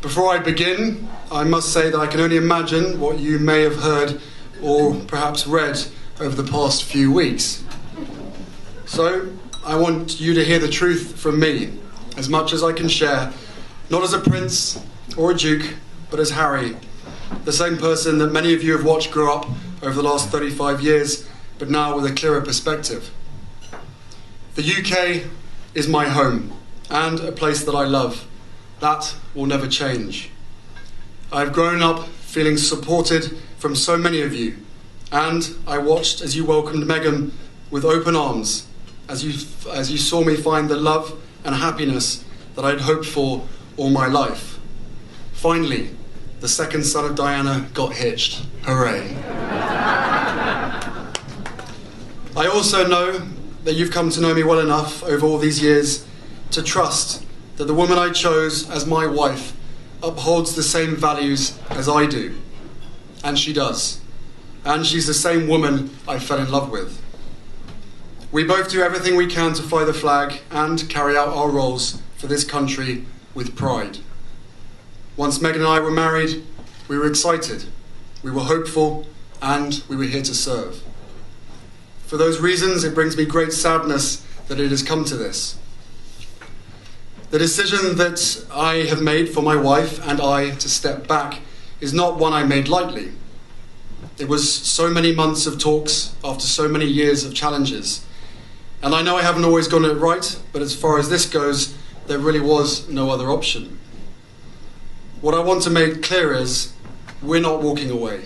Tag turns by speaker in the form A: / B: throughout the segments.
A: Before I begin, I must say that I can only imagine what you may have heard or perhaps read over the past few weeks. So, I want you to hear the truth from me, as much as I can share, not as a prince or a duke, but as Harry, the same person that many of you have watched grow up over the last 35 years, but now with a clearer perspective. The UK is my home, and a place that I love. That will never change. I've grown up feeling supported from so many of you, and I watched as you welcomed Meghan with open arms, as you saw me find the love and happiness that I'd hoped for all my life. Finally, the second son of Diana got hitched. Hooray. I also know that you've come to know me well enough over all these years to trust that the woman I chose as my wife upholds the same values as I do. And she does. And she's the same woman I fell in love with. We both do everything we can to fly the flag and carry out our roles for this country with pride. Once Meghan and I were married, we were excited, we were hopeful, and we were here to serve. For those reasons, it brings me great sadness that it has come to this. The decision that I have made for my wife and I to step back is not one I made lightly. It was so many months of talks after so many years of challenges. And I know I haven't always gotten it right, but as far as this goes, there really was no other option. What I want to make clear is, we're not walking away.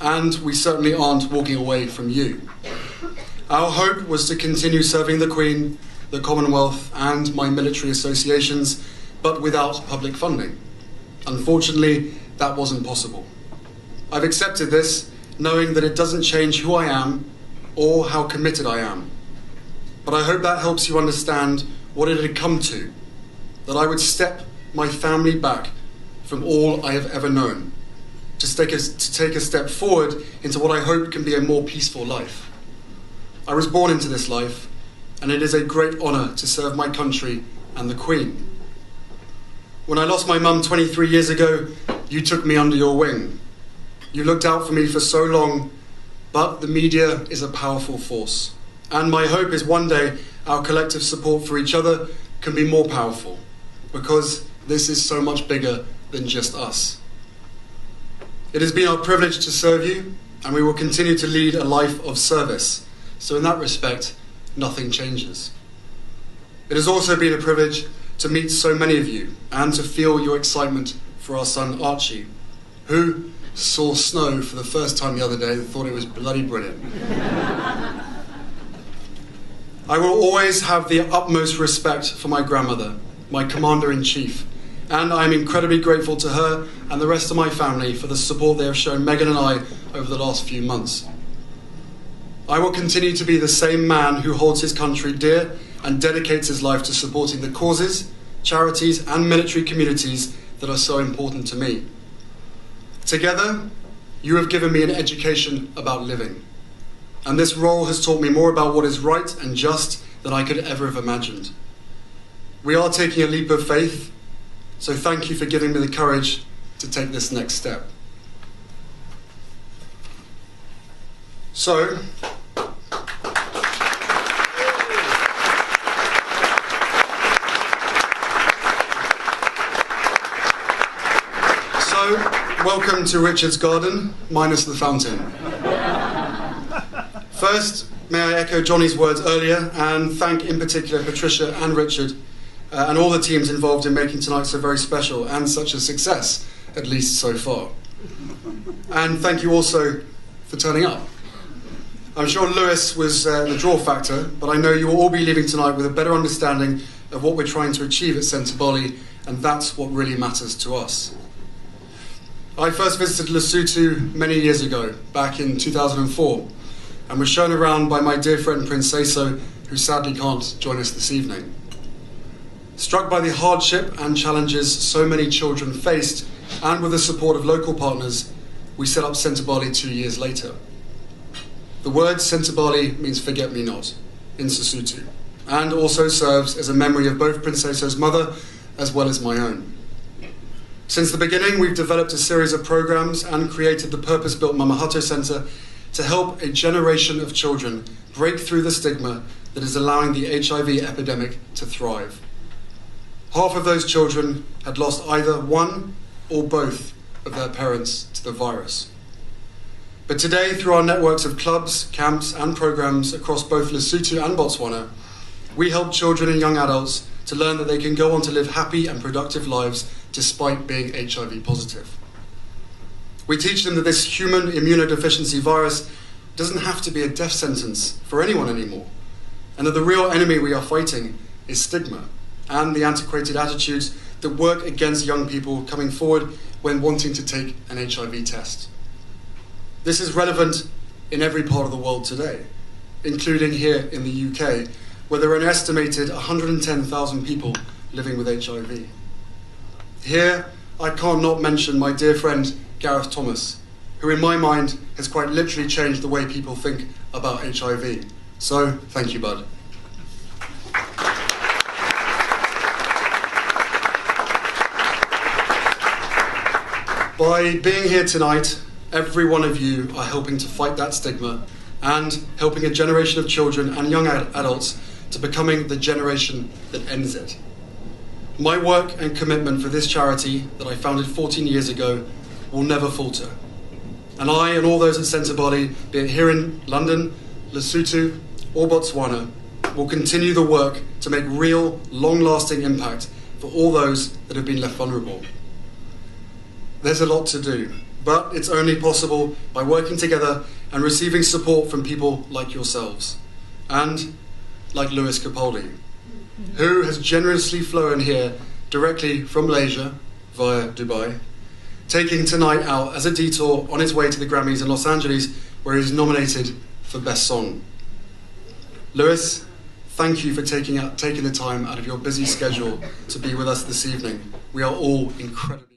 A: And we certainly aren't walking away from you. Our hope was to continue serving the Queen, the Commonwealth, and my military associations, but without public funding. Unfortunately, that wasn't possible. I've accepted this, knowing that it doesn't change who I am or how committed I am. But I hope that helps you understand what it had come to, that I would step my family back from all I have ever known, to take a step forward into what I hope can be a more peaceful life. I was born into this life, and it is a great honour to serve my country and the Queen. When I lost my mum 23 years ago, you took me under your wing. You looked out for me for so long, but the media is a powerful force. And my hope is one day our collective support for each other can be more powerful, because this is so much bigger than just us. It has been our privilege to serve you, and we will continue to lead a life of service. So in that respect, nothing changes. It has also been a privilege to meet so many of you and to feel your excitement for our son Archie, who saw snow for the first time the other day and thought it was bloody brilliant. I will always have the utmost respect for my grandmother, my Commander-in-Chief, and I am incredibly grateful to her and the rest of my family for the support they have shown Meghan and I over the last few months. I will continue to be the same man who holds his country dear and dedicates his life to supporting the causes, charities and military communities that are so important to me. Together, you have given me an education about living. And this role has taught me more about what is right and just than I could ever have imagined. We are taking a leap of faith, so thank you for giving me the courage to take this next step. So, welcome to Richard's garden, minus the fountain. First, may I echo Johnny's words earlier and thank in particular Patricia and Richard and all the teams involved in making tonight so very special and such a success, at least so far. And thank you also for turning up. I'm sure Lewis was the draw factor, but I know you will all be leaving tonight with a better understanding of what we're trying to achieve at Centreboli, and that's what really matters to us. I first visited Lesotho many years ago, back in 2004, and was shown around by my dear friend Prince Seeiso, who sadly can't join us this evening. Struck by the hardship and challenges so many children faced, and with the support of local partners, we set up Centreboli 2 years later. The word Centreboli means forget-me-not in Sesotho, and also serves as a memory of both Prince Seiso's mother as well as my own. Since the beginning, we've developed a series of programs and created the purpose-built Mamahato Centre to help a generation of children break through the stigma that is allowing the HIV epidemic to thrive. Half of those children had lost either one or both of their parents to the virus. But today, through our networks of clubs, camps and programs across both Lesotho and Botswana, we help children and young adults to learn that they can go on to live happy and productive lives despite being HIV positive. We teach them that this human immunodeficiency virus doesn't have to be a death sentence for anyone anymore, and that the real enemy we are fighting is stigma and the antiquated attitudes that work against young people coming forward when wanting to take an HIV test. This is relevant in every part of the world today, including here in the UK, where there are an estimated 110,000 people living with HIV. Here, I can't not mention my dear friend Gareth Thomas, who in my mind has quite literally changed the way people think about HIV. So, thank you, bud. By being here tonight, every one of you are helping to fight that stigma and helping a generation of children and young adults to becoming the generation that ends it. My work and commitment for this charity that I founded 14 years ago will never falter. And I and all those at Centre Body, be it here in London, Lesotho or Botswana, will continue the work to make real, long-lasting impact for all those that have been left vulnerable. There's a lot to do, but it's only possible by working together and receiving support from people like yourselves, and like Lewis Capaldi, who has generously flown here directly from Malaysia via Dubai, taking tonight out as a detour on his way to the Grammys in Los Angeles, where he's nominated for Best Song. Lewis, thank you for taking the time out of your busy schedule to be with us this evening. We are all incredibly